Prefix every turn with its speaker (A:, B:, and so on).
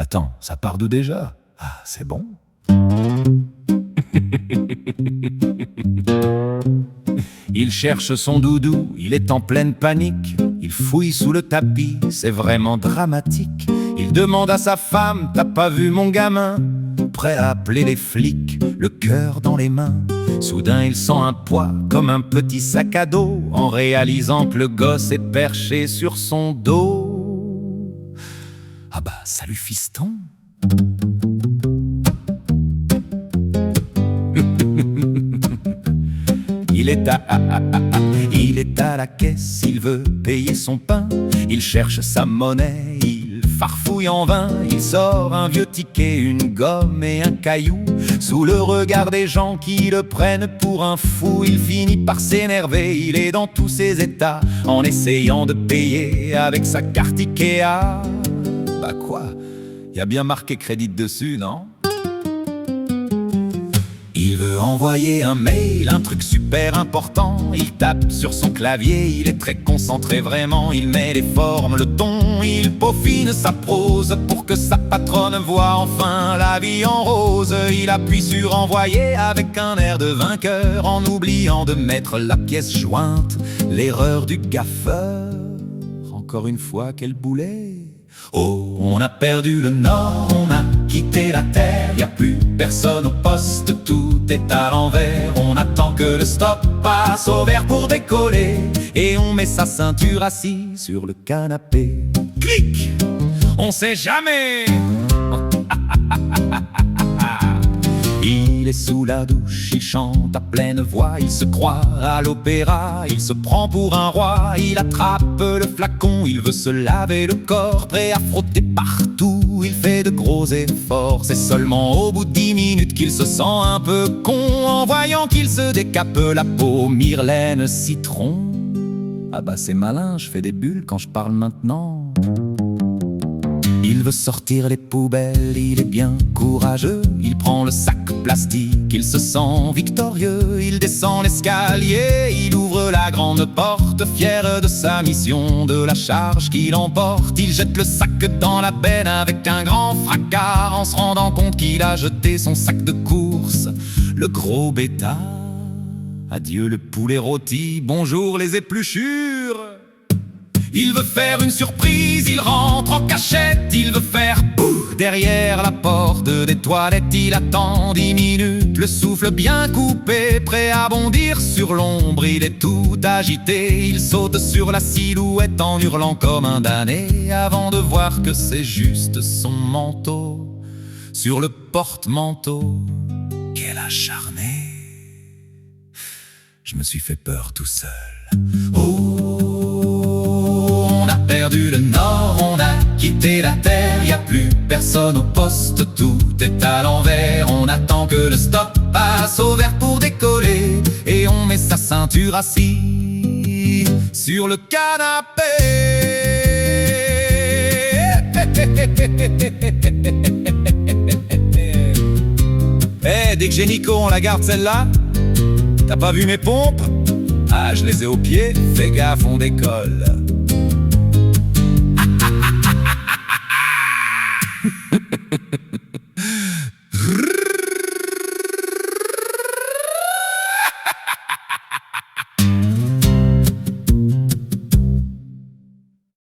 A: Attends, ça part d'où déjà? Ah, c'est bon. Il cherche son doudou, il est en pleine panique. Il fouille sous le tapis, c'est vraiment dramatique. Il demande à sa femme, t'as pas vu mon gamin? Prêt à appeler les flics, le cœur dans les mains. Soudain il sent un poids, comme un petit sac à dos, en réalisant que le gosse est perché sur son dos. Ah bah, salut fiston. Il est à la caisse, il veut payer son pain. Il cherche sa monnaie, il farfouille en vain. Il sort un vieux ticket, une gomme et un caillou. Sous le regard des gens qui le prennent pour un fou, il finit par s'énerver, il est dans tous ses états, en essayant de payer avec sa carte Ikea. Bah quoi? Y a bien marqué crédit dessus, non? Il veut envoyer un mail, un truc super important. Il tape sur son clavier, il est très concentré vraiment. Il met les formes, le ton, il peaufine sa prose pour que sa patronne voie enfin la vie en rose. Il appuie sur envoyer avec un air de vainqueur, en oubliant de mettre la pièce jointe, l'erreur du gaffeur. Encore une fois, quel boulet! Oh, on a perdu le nord, on a quitté la terre. Y a plus personne au poste, tout est à l'envers. On attend que le stop passe au vert pour décoller, et on met sa ceinture assis sur le canapé. Clic! On sait jamais. Il est sous la douche, il chante à pleine voix. Il se croit à l'opéra, il se prend pour un roi. Il attrape le flacon, il veut se laver le corps, prêt à frotter partout, il fait de gros efforts. C'est seulement au bout de 10 minutes qu'il se sent un peu con, en voyant qu'il se décape la peau Myrlène citron. Ah bah c'est malin, je fais des bulles quand je parle maintenant. Il veut sortir les poubelles, il est bien courageux. Il prend le sac plastique, il se sent victorieux. Il descend l'escalier, il ouvre la grande porte, fier de sa mission, de la charge qu'il emporte. Il jette le sac dans la benne avec un grand fracas, en se rendant compte qu'il a jeté son sac de course, le gros bêta. Adieu le poulet rôti, bonjour les épluchures. Il veut faire une surprise, il rentre en cachette. Il veut faire pouf derrière la porte des toilettes. Il attend 10 minutes, le souffle bien coupé, prêt à bondir sur l'ombre. Il est tout agité, il saute sur la silhouette en hurlant comme un damné, avant de voir que c'est juste son manteau sur le porte-manteau. Quel acharné! Je me suis fait peur tout seul. On a perdu le nord, on a quitté la terre. Y a plus personne au poste, tout est à l'envers. On attend que le stop passe au vert pour décoller, et on met sa ceinture assis sur le canapé. Dès que j'ai Nico, on la garde celle-là. T'as pas vu mes pompes? Ah, je les ai aux pieds, fais gaffe, on décolle.